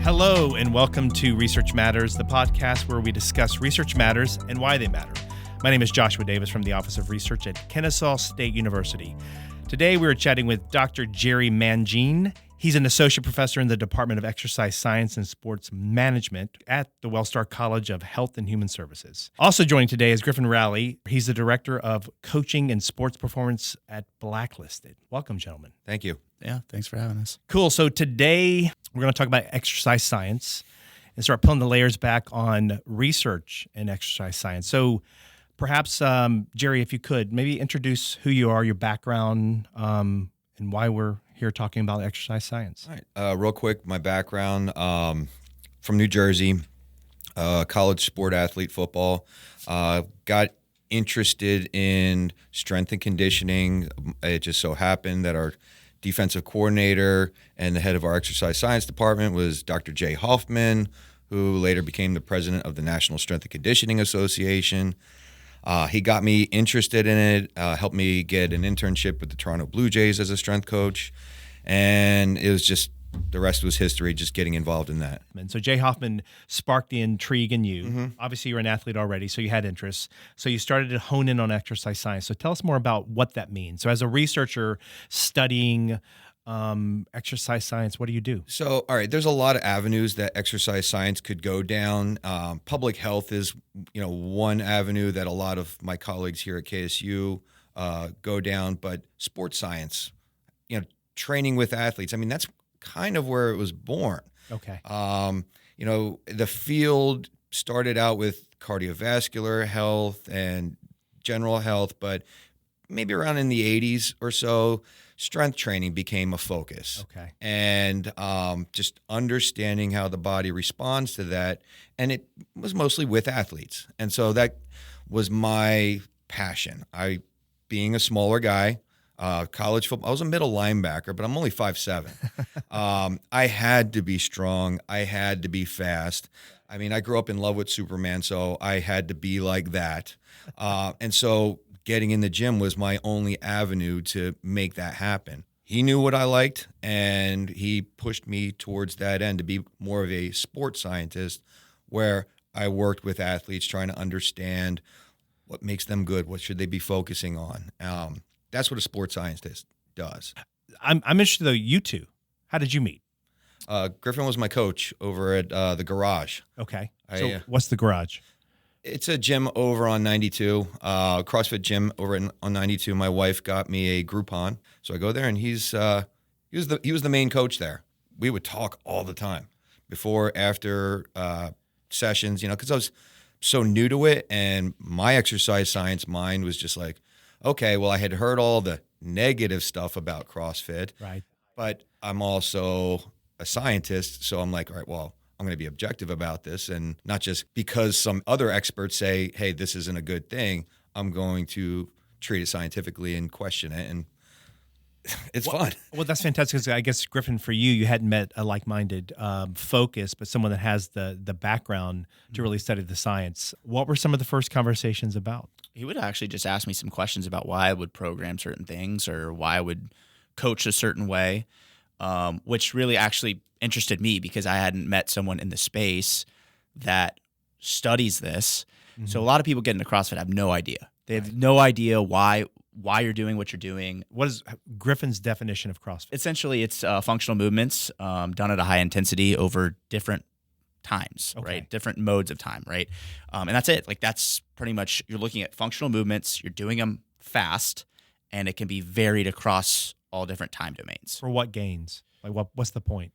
Hello, and welcome to Research Matters, the podcast where we discuss research matters and why they matter. My name is Joshua Davis from the Office of Research at Kennesaw State University. Today, we are chatting with Dr. Jerry Mangine. He's an associate professor in the Department of Exercise Science and Sports Management at the Wellstar College of Health and Human Services. Also joining today is Griffin Roelle. He's the Director of Coaching and Sports Performance at Blacklisted. Welcome, gentlemen. Thank you. Yeah, thanks for having us. Cool. So today, we're going to talk about exercise science and start pulling the layers back on research in exercise science. So perhaps, Jerry, if you could, maybe introduce who you are, your background, and why we're here talking about exercise science. All right. Real quick, my background, from New Jersey, college sport athlete, football. Got interested in strength and conditioning. It just so happened that our defensive coordinator and the head of our exercise science department was Dr. Jay Hoffman, who later became the president of the National Strength and Conditioning Association. He got me interested in it, helped me get an internship with the Toronto Blue Jays as a strength coach, and it was just, the rest was history, just getting involved in that. And so Jay Hoffman sparked the intrigue in you. Mm-hmm. Obviously, you're an athlete already, so you had interests. So you started to hone in on exercise science. So tell us more about what that means. So as a researcher studying exercise science, what do you do? So, all right, there's a lot of avenues that exercise science could go down. Public health is, one avenue that a lot of my colleagues here at KSU go down. But sports science, training with athletes, that's kind of where it was born. Okay. The field started out with cardiovascular health and general health, but maybe around in the 80s or so, strength training became a focus. Okay. And just understanding how the body responds to that. And it was mostly with athletes. And so that was my passion. Being a smaller guy, college football, I was a middle linebacker, but I'm only 5'7". I had to be strong. I had to be fast. I grew up in love with Superman, so I had to be like that. And so getting in the gym was my only avenue to make that happen. He knew what I liked, and he pushed me towards that end to be more of a sports scientist, where I worked with athletes trying to understand what makes them good, what should they be focusing on. That's what a sports scientist does. I'm interested, though, you two. How did you meet? Griffin was my coach over at the Garage. Okay. So what's the Garage? It's a gym over on 92, CrossFit gym over on 92. My wife got me a Groupon, so I go there, and he was the main coach there. We would talk all the time, before, after sessions, because I was so new to it, and my exercise science mind was just like, okay, well, I had heard all the negative stuff about CrossFit, right? But I'm also a scientist, so I'm like, all right, well, I'm going to be objective about this, and not just because some other experts say, hey, this isn't a good thing. I'm going to treat it scientifically and question it, and it's fun. Well, that's fantastic, because I guess, Griffin, for you hadn't met a like-minded focus, but someone that has the background to really study the science. What were some of the first conversations about? He would actually just ask me some questions about why I would program certain things or why I would coach a certain way, which really actually interested me, because I hadn't met someone in the space that studies this. Mm-hmm. So a lot of people get into CrossFit have no idea. They have no idea why you're doing what you're doing. What is Griffin's definition of CrossFit? Essentially, it's functional movements done at a high intensity over different times, right? Different modes of time, right? And that's it. That's pretty much, you're looking at functional movements, you're doing them fast, and it can be varied across all different time domains. For what gains? What's the point?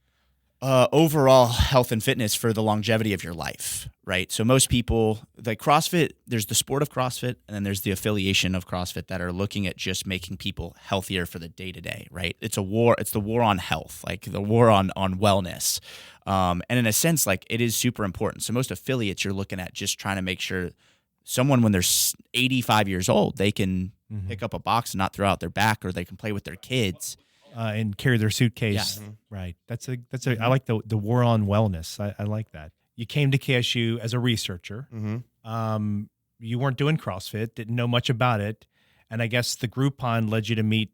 Overall health and fitness for the longevity of your life, right? So most people, CrossFit, there's the sport of CrossFit, and then there's the affiliation of CrossFit that are looking at just making people healthier for the day-to-day, right? It's a war. It's the war on health, the war on wellness. And in a sense, it is super important. So most affiliates, you're looking at just trying to make sure someone, when they're 85 years old, they can pick up a box and not throw out their back, or they can play with their kids. And carry their suitcase. Yeah. Right. I like the war on wellness. I like that. You came to KSU as a researcher. Mm-hmm. You weren't doing CrossFit, didn't know much about it. And I guess the Groupon led you to meet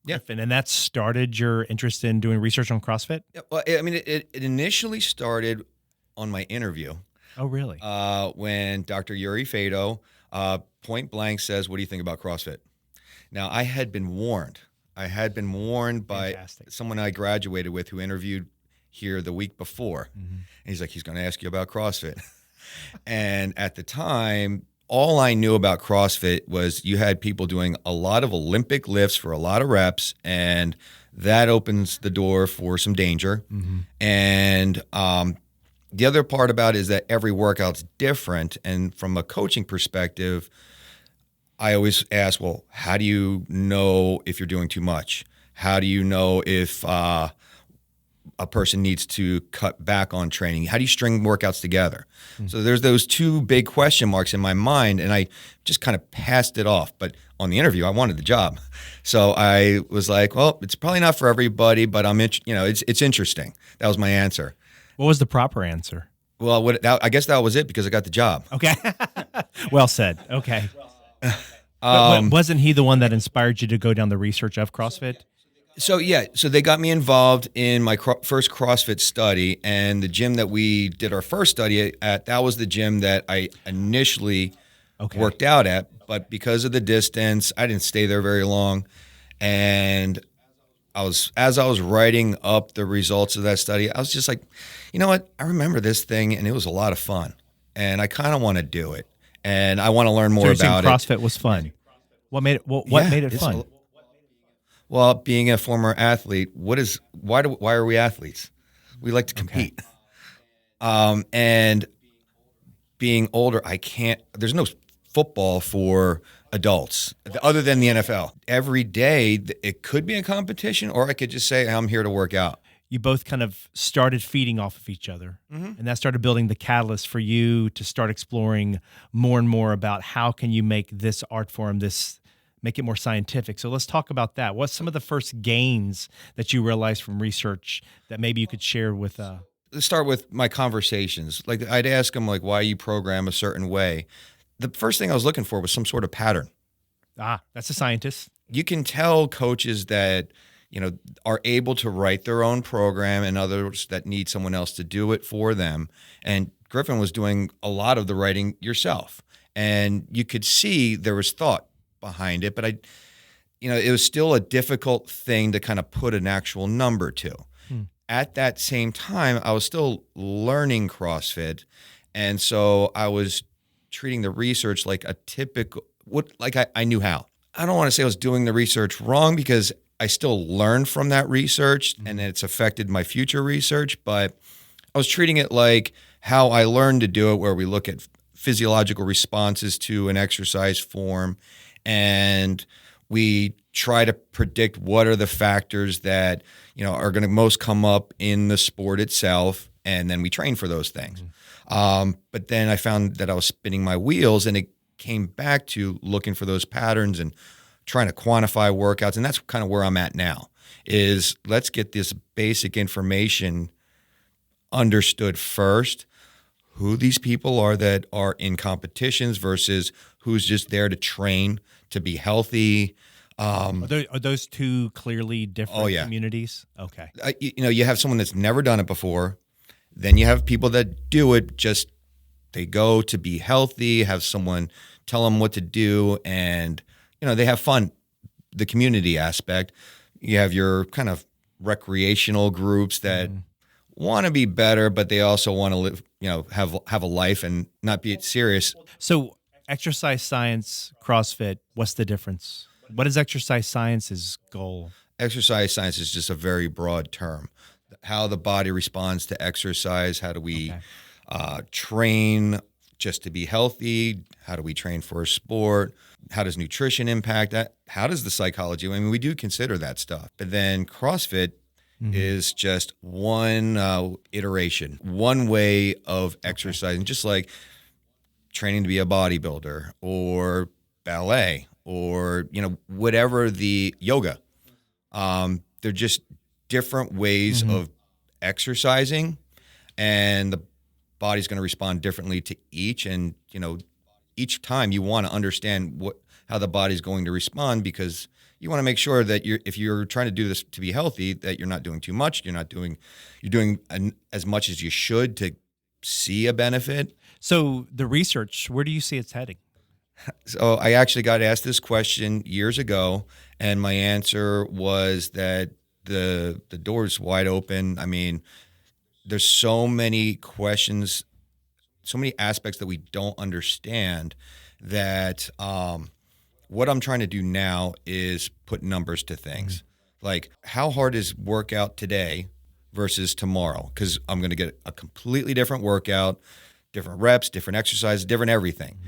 Yeah. Griffin, and that started your interest in doing research on CrossFit? Yeah, well, I mean, it initially started on my interview Oh, really? when Dr. Yuri Fado point blank says, "What do you think about CrossFit?" Now, I had been warned. I had been warned by Fantastic. someone I graduated with who interviewed here the week before. Mm-hmm. And he's like, he's going to ask you about CrossFit. And at the time, all I knew about CrossFit was you had people doing a lot of Olympic lifts for a lot of reps, and that opens the door for some danger. Mm-hmm. And the other part about it is that every workout's different. And from a coaching perspective, I always ask, well, how do you know if you're doing too much? How do you know if a person needs to cut back on training? How do you string workouts together? So there's those two big question marks in my mind, and I just kind of passed it off. But on the interview, I wanted the job. So I was like, well, it's probably not for everybody, but it's interesting. That was my answer. What was the proper answer? Well, I guess that was it because I got the job. Okay. Well said. Okay. But wasn't he the one that inspired you to go down the research of CrossFit? So they got me involved in my first CrossFit study, and the gym that we did our first study at, that was the gym that I initially worked out at, but because of the distance, I didn't stay there very long. And as I was writing up the results of that study, I was just like, you know what? I remember this thing, and it was a lot of fun, and I kind of want to do it, and I want to learn more about it. CrossFit was fun. What made it fun? Well, being a former athlete, why are we athletes? We like to compete. And being older, there's no football for adults other than the NFL. Every day, it could be a competition, or I could just say, I'm here to work out. You both kind of started feeding off of each other, and that started building the catalyst for you to start exploring more and more about how can you make this art form, make it more scientific. So let's talk about that. What's some of the first gains that you realized from research that maybe you could share with? Let's start with my conversations. Like I'd ask them, like, why you program a certain way. The first thing I was looking for was some sort of pattern. That's a scientist. You can tell coaches that, are able to write their own program and others that need someone else to do it for them. And Griffin was doing a lot of the writing yourself. And you could see there was thought behind it, but it was still a difficult thing to kind of put an actual number to. At that same time, I was still learning CrossFit, and so I was treating the research like a typical, I knew how. I don't want to say I was doing the research wrong because I still learned from that research, and it's affected my future research, but I was treating it like how I learned to do it, where we look at physiological responses to an exercise form, and we try to predict what are the factors that are going to most come up in the sport itself, and then we train for those things. But then I found that I was spinning my wheels, and it came back to looking for those patterns and trying to quantify workouts, and that's kind of where I'm at now. Is let's get this basic information understood first. Who these people are that are in competitions versus who's just there to train to be healthy. Are those two clearly different communities? Okay. You have someone that's never done it before. Then you have people that do it they go to be healthy, have someone tell them what to do, and they have fun. The community aspect. You have your kind of recreational groups that want to be better, but they also want to live, have a life and not be serious. So exercise science, CrossFit, what's the difference? What is exercise science's goal? Exercise science is just a very broad term. How the body responds to exercise. How do we train just to be healthy? How do we train for a sport? How does nutrition impact that? How does the psychology? I mean, we do consider that stuff. But then CrossFit is just one iteration, one way of exercising, just like training to be a bodybuilder or ballet or, whatever the yoga. They're just different ways of exercising, and the body's going to respond differently to each. And, each time you want to understand how the body's going to respond, because you want to make sure that if you're trying to do this to be healthy, that you're not doing too much. You're doing as much as you should to see a benefit. So the research, where do you see it's heading? So I actually got asked this question years ago, and my answer was that the door's wide open. I mean, there's so many questions, so many aspects that we don't understand that what I'm trying to do now is put numbers to things. Like, how hard is workout today versus tomorrow? Because I'm going to get a completely different workout, different reps, different exercises, different everything.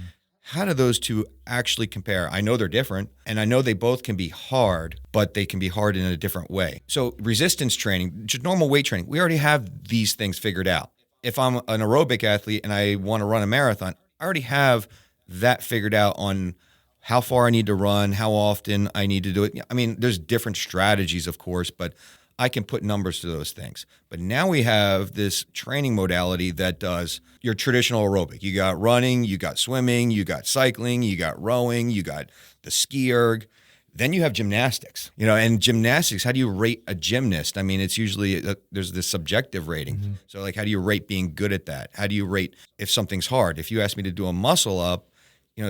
How do those two actually compare? I know they're different, and I know they both can be hard, but they can be hard in a different way. So resistance training, just normal weight training, we already have these things figured out. If I'm an aerobic athlete and I want to run a marathon, I already have that figured out on how far I need to run, how often I need to do it. I mean, there's different strategies, of course, but I can put numbers to those things. But now we have this training modality that does your traditional aerobic. You got running, you got swimming, you got cycling, you got rowing, you got the ski erg. Then you have gymnastics, and gymnastics, how do you rate a gymnast? I mean, it's usually, there's this subjective rating. So like, how do you rate being good at that? How do you rate if something's hard? If you ask me to do a muscle up,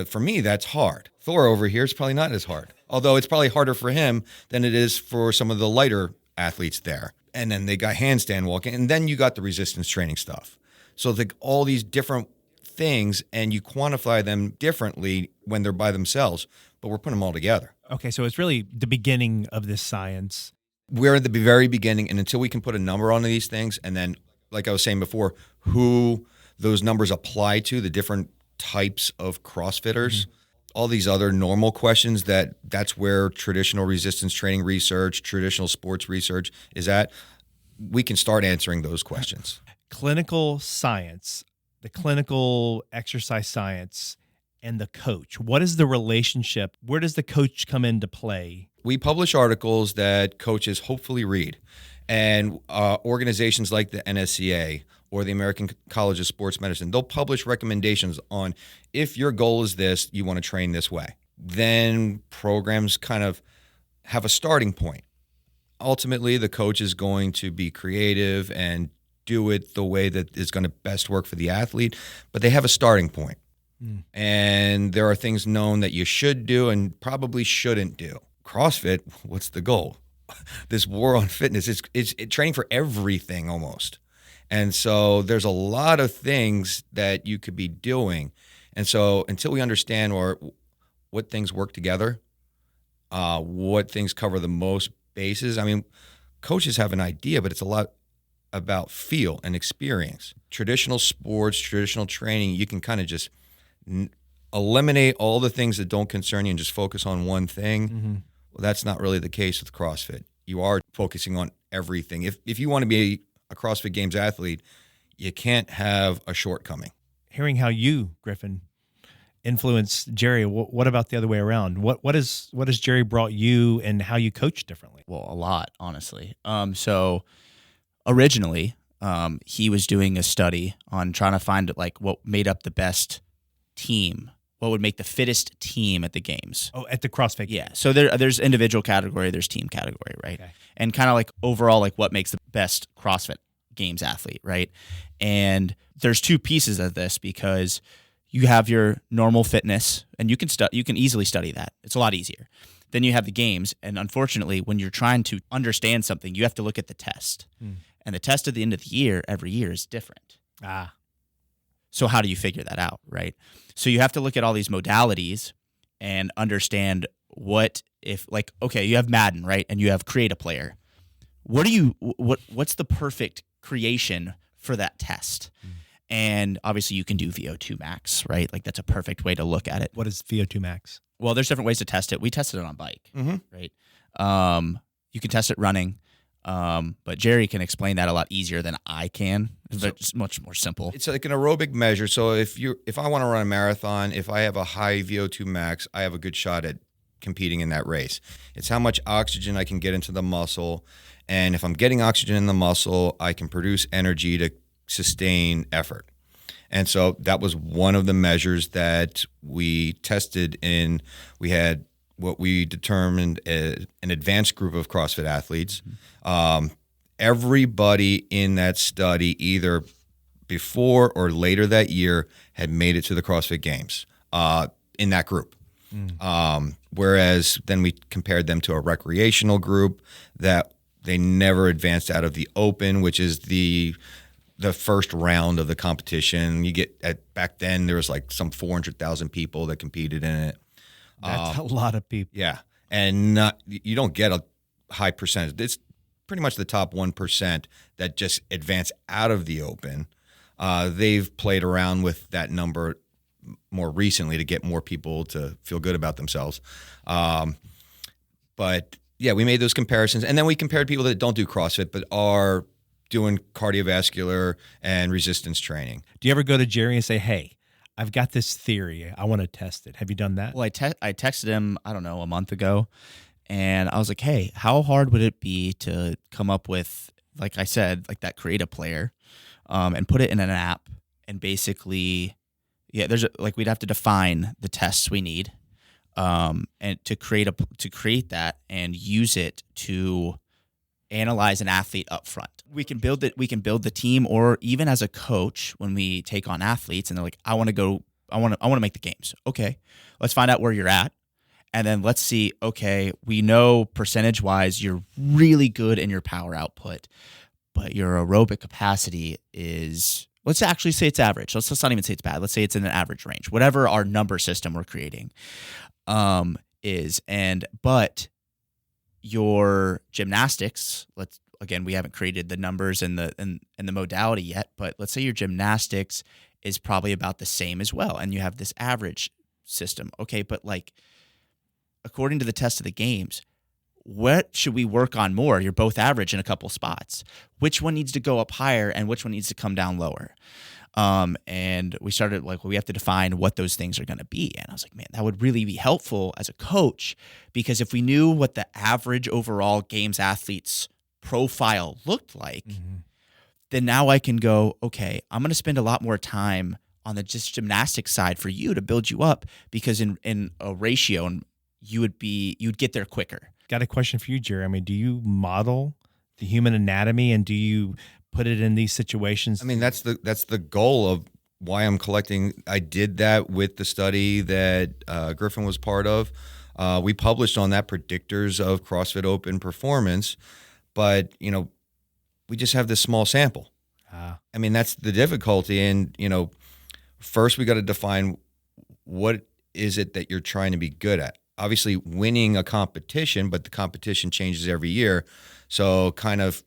for me, that's hard. Thor over here is probably not as hard, although it's probably harder for him than it is for some of the lighter athletes there. And then they got handstand walking, and then you got the resistance training stuff. So all these different things, and you quantify them differently when they're by themselves, but we're putting them all together. Okay, so it's really the beginning of this science. We're at the very beginning, and until we can put a number on these things, and then, like I was saying before, who those numbers apply to, the different types of CrossFitters, all these other normal questions, that's where traditional resistance training research, traditional sports research is at. We can start answering those questions. Clinical science, the clinical exercise science, and the coach. What is the relationship? Where does the coach come into play? We publish articles that coaches hopefully read, and organizations like the NSCA or the American College of Sports Medicine, they'll publish recommendations on, if your goal is this, you want to train this way. Then programs kind of have a starting point. Ultimately, the coach is going to be creative and do it the way that is going to best work for the athlete, but they have a starting point. And there are things known that you should do and probably shouldn't do. CrossFit, what's the goal? This war on fitness, it's training for everything almost. And so there's a lot of things that you could be doing. And so until we understand what things work together, what things cover the most bases, I mean, coaches have an idea, but it's a lot about feel and experience. Traditional sports, traditional training, you can kind of just eliminate all the things that don't concern you and just focus on one thing. Well, that's not really the case with CrossFit. You are focusing on everything. If you want to be a CrossFit Games athlete, you can't have a shortcoming. Hearing how you, Griffin, influenced Jerry, what about the other way around? What has Jerry brought you and how you coach differently? Well, a lot, honestly. So originally, he was doing a study on trying to find like what made up the best team, what would make the fittest team at the games. Oh, at the CrossFit Games. Yeah. So there's individual category, there's team category, right? Okay. And kind of like overall, like what makes the best CrossFit Games athlete, right? And there's two pieces of this, because you have your normal fitness, and you can easily study that. It's a lot easier. Then you have the games, and unfortunately, when you're trying to understand something, you have to look at the test. And the test at the end of the year, every year, is different. So how do you figure that out, right? So you have to look at all these modalities and understand what if, like, okay, you have Madden, right? And you have create a player. What's the perfect creation for that test? And obviously you can do VO2 max, right? Like, that's a perfect way to look at it. What is VO2 max? Well, there's different ways to test it. We tested it on bike, right? You can test it running. But Jerry can explain that a lot easier than I can. It's much more simple. It's like an aerobic measure. So if I want to run a marathon, if I have a high VO2 max, I have a good shot at competing in that race. It's how much oxygen I can get into the muscle. And if I'm getting oxygen in the muscle, I can produce energy to sustain effort. And so that was one of the measures that we tested in. We had what we determined as an advanced group of CrossFit athletes. Everybody in that study, either before or later that year, had made it to the CrossFit Games in that group. Whereas then we compared them to a recreational group that they never advanced out of the open, which is the first round of the competition. You get back then there was like some 400,000 people that competed in it. That's a lot of people. Yeah, and you don't get a high percentage. It's pretty much the top 1% that just advance out of the open. They've played around with that number more recently to get more people to feel good about themselves. But yeah, we made those comparisons, and then we compared people that don't do CrossFit but are doing cardiovascular and resistance training. Do you ever go to Jerry and say, "Hey, I've got this theory. I want to test it"? Have you done that? Well, I texted him, I don't know, a month ago, and I was like, hey, how hard would it be to come up with, like I said, like that create a player, and put it in an app, and basically, yeah, we'd have to define the tests we need, and to create that and use it to analyze an athlete up front. We can build it. We can build the team, or even as a coach, when we take on athletes and they're like, I want to make the games. Okay, let's find out where you're at. And then let's see, okay, we know percentage wise, you're really good in your power output, but your aerobic capacity is, let's actually say it's average. Let's not even say it's bad. Let's say it's in an average range, whatever our number system we're creating is. But your gymnastics, we haven't created the numbers and the modality yet, but let's say your gymnastics is probably about the same as well, and you have this average system. Okay, but like according to the test of the games, what should we work on more? You're both average in a couple spots. Which one needs to go up higher and which one needs to come down lower? And we started we have to define what those things are going to be. And I was like, man, that would really be helpful as a coach, because if we knew what the average overall games athlete's profile looked like, then now I can go, okay, I'm going to spend a lot more time on the just gymnastics side for you to build you up, because in a ratio, and you'd get there quicker. Got a question for you, Jerry. I mean, do you model the human anatomy, and do you put it in these situations? I mean, that's the goal of why I'm collecting. I did that with the study that Griffin was part of. We published on that, predictors of CrossFit Open performance, but we just have this small sample. I mean, that's the difficulty. And first we got to define what is it that you're trying to be good at. Obviously, winning a competition, but the competition changes every year. So kind of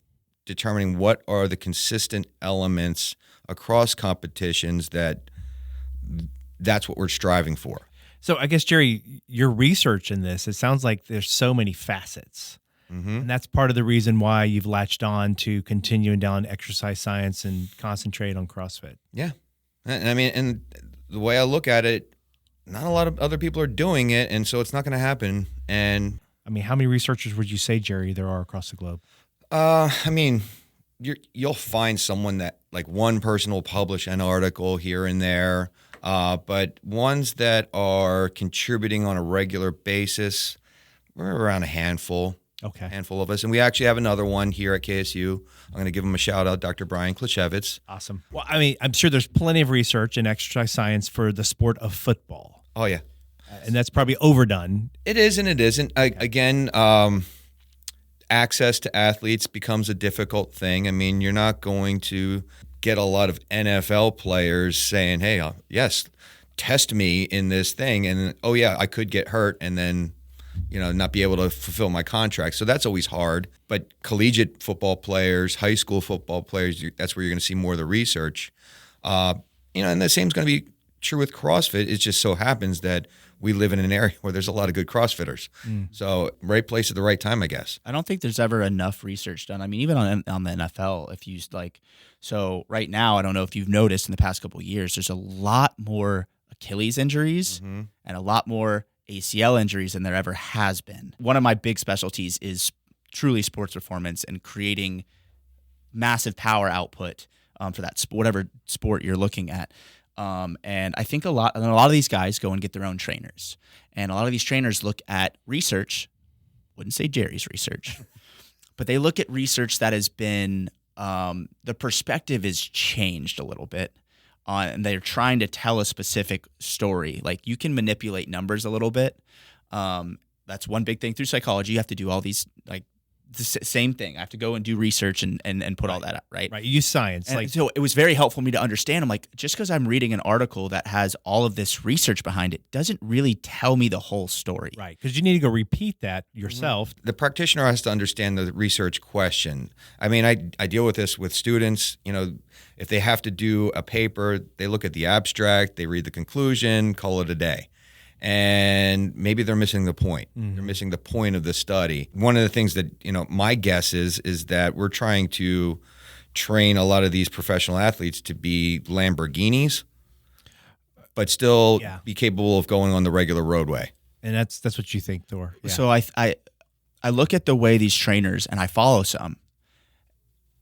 determining what are the consistent elements across competitions that's what we're striving for. So I guess, Jerry, your research in this, it sounds like there's so many facets. And that's part of the reason why you've latched on to continuing down exercise science and concentrate on CrossFit. Yeah. And I mean, and the way I look at it, not a lot of other people are doing it, and so it's not going to happen. And I mean, how many researchers would you say, Jerry, there are across the globe? I mean, you'll find someone that, like, one person will publish an article here and there, but ones that are contributing on a regular basis, we're around a handful. Okay. Handful of us. And we actually have another one here at KSU. I'm going to give him a shout out, Dr. Brian Klichevitz. Awesome. Well, I mean, I'm sure there's plenty of research in exercise science for the sport of football. Oh, yeah. And that's probably overdone. It is and it isn't. Again, access to athletes becomes a difficult thing. I mean, you're not going to get a lot of NFL players saying, hey, yes, test me in this thing. And, oh, yeah, I could get hurt and then not be able to fulfill my contract. So that's always hard. But collegiate football players, high school football players, that's where you're going to see more of the research. And the same is going to be true with CrossFit. It just so happens that we live in an area where there's a lot of good CrossFitters. So right place at the right time, I guess. I don't think there's ever enough research done. I mean, even on the NFL, if you so right now, I don't know if you've noticed in the past couple of years, there's a lot more Achilles injuries and a lot more ACL injuries than there ever has been. One of my big specialties is truly sports performance and creating massive power output for that whatever sport you're looking at. And I think a lot of these guys go and get their own trainers. And a lot of these trainers look at research, wouldn't say Jerry's research, but they look at research that has been, the perspective is changed a little bit. And they're trying to tell a specific story. Like, you can manipulate numbers a little bit. That's one big thing through psychology. You have to do all these, like, the same thing. I have to go and do research and put all that up, right? Right. You use science. And so it was very helpful for me to understand. I'm like, just because I'm reading an article that has all of this research behind it doesn't really tell me the whole story. Right. Because you need to go repeat that yourself. The practitioner has to understand the research question. I mean, I deal with this with students. If they have to do a paper, they look at the abstract, they read the conclusion, call it a day. And maybe they're missing the point. Mm-hmm. They're missing the point of the study. One of the things that, my guess is that we're trying to train a lot of these professional athletes to be Lamborghinis, but still be capable of going on the regular roadway. And that's what you think, Thor. Yeah. So I look at the way these trainers, and I follow some,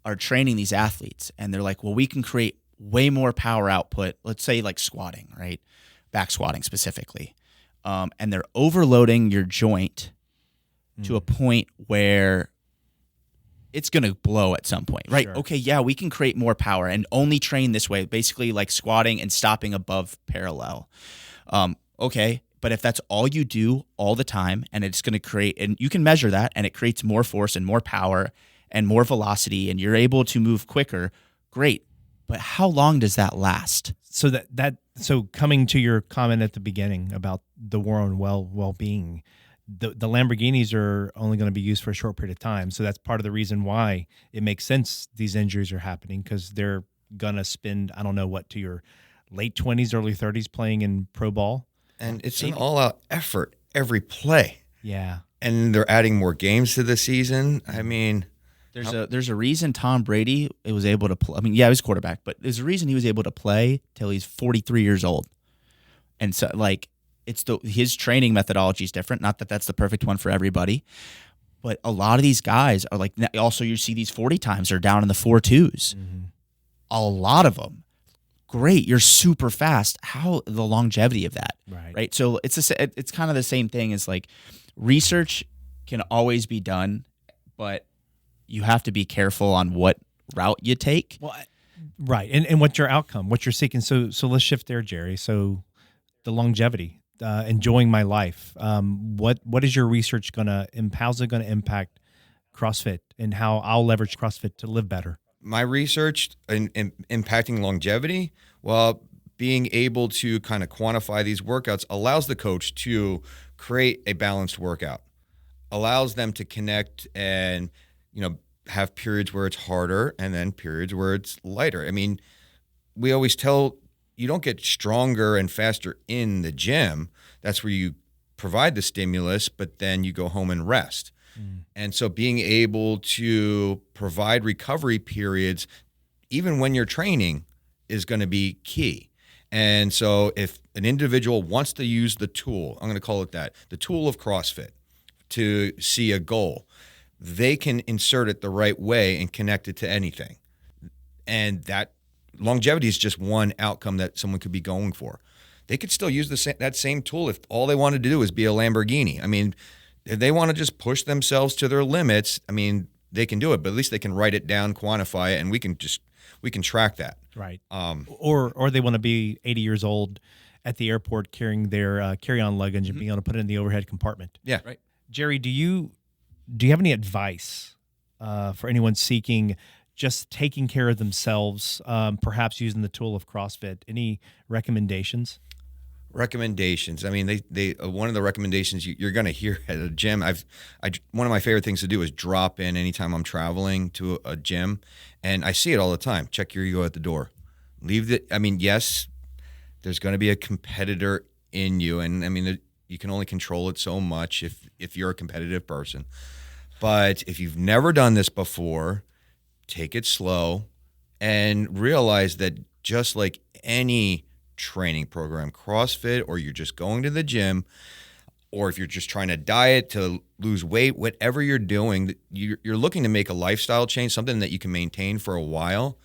are training these athletes, and they're like, well, we can create way more power output. Let's say like squatting, right? Back squatting specifically. And they're overloading your joint to a point where it's going to blow at some point, right? Sure. Okay, yeah, we can create more power and only train this way, basically like squatting and stopping above parallel. Okay, but if that's all you do all the time, and it's going to create, and you can measure that, and it creates more force and more power and more velocity, and you're able to move quicker, great. But how long does that last? So coming to your comment at the beginning about the war on well-being, the Lamborghinis are only going to be used for a short period of time. So that's part of the reason why it makes sense these injuries are happening, because they're going to spend, I don't know what, to your late 20s, early 30s playing in pro ball. And it's an all-out effort every play. Yeah. And they're adding more games to the season. I mean... There's a reason Tom Brady was able to play. I mean, yeah, he was quarterback, but there's a reason he was able to play till he's 43 years old. And so, like, his training methodology is different. Not that that's the perfect one for everybody, but a lot of these guys are like. Also, you see these 40 times are down in the 4.2s. Mm-hmm. A lot of them, great. You're super fast. How the longevity of that, right? So it's kind of the same thing as like research can always be done, but you have to be careful on what route you take. Well, right. And what's your outcome, what you're seeking. So let's shift there, Jerry. So the longevity, enjoying my life. What is your research how's it going to impact CrossFit and how I'll leverage CrossFit to live better? My research in impacting longevity, well, being able to kind of quantify these workouts allows the coach to create a balanced workout, allows them to connect and have periods where it's harder and then periods where it's lighter. I mean, we always tell you don't get stronger and faster in the gym. That's where you provide the stimulus, but then you go home and rest. And so being able to provide recovery periods, even when you're training, is going to be key. And so if an individual wants to use the tool, I'm going to call it that, the tool of CrossFit to see a goal, they can insert it the right way and connect it to anything. And that longevity is just one outcome that someone could be going for. They could still use that same tool if all they wanted to do is be a Lamborghini. I mean, if they want to just push themselves to their limits, I mean, they can do it, but at least they can write it down, quantify it, and we can track that. Right. Or they want to be 80 years old at the airport carrying their carry-on luggage and being able to put it in the overhead compartment. Yeah. Right. Jerry, do you have any advice for anyone seeking just taking care of themselves, perhaps using the tool of CrossFit? Any recommendations? Recommendations. I mean, they one of the recommendations you're going to hear at a gym. One of my favorite things to do is drop in anytime I'm traveling to a gym, and I see it all the time. Check your ego at the door. Yes, there's going to be a competitor in you, and I mean, you can only control it so much if you're a competitive person. But if you've never done this before, take it slow and realize that just like any training program, CrossFit, or you're just going to the gym, or if you're just trying to diet to lose weight, whatever you're doing, you're looking to make a lifestyle change, something that you can maintain for a while.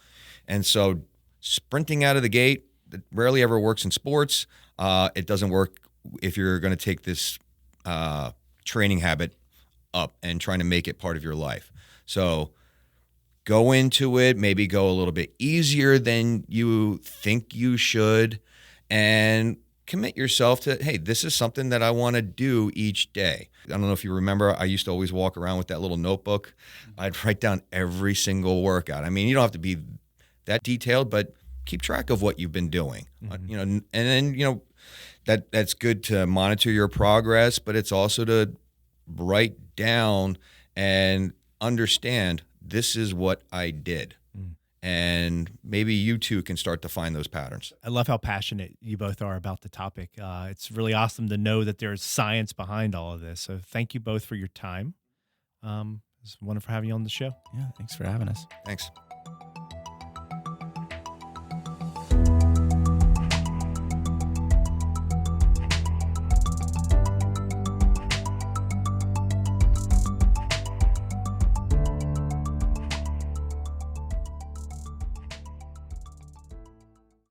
And so sprinting out of the gate It rarely ever works in sports. It doesn't work if you're going to take this training habit up and trying to make it part of your life. So go into it, maybe go a little bit easier than you think you should, and commit yourself to, hey, this is something that I want to do each day. I don't know if you remember, I used to always walk around with that little notebook. I'd write down every single workout. I mean, you don't have to be that detailed, but keep track of what you've been doing. And then, that's good to monitor your progress, but it's also to write down and understand this is what I did. And maybe you too can start to find those patterns. I love how passionate you both are about the topic. It's really awesome to know that there's science behind all of this. So thank you both for your time. It's wonderful having you on the show. Yeah, thanks for having us. Thanks.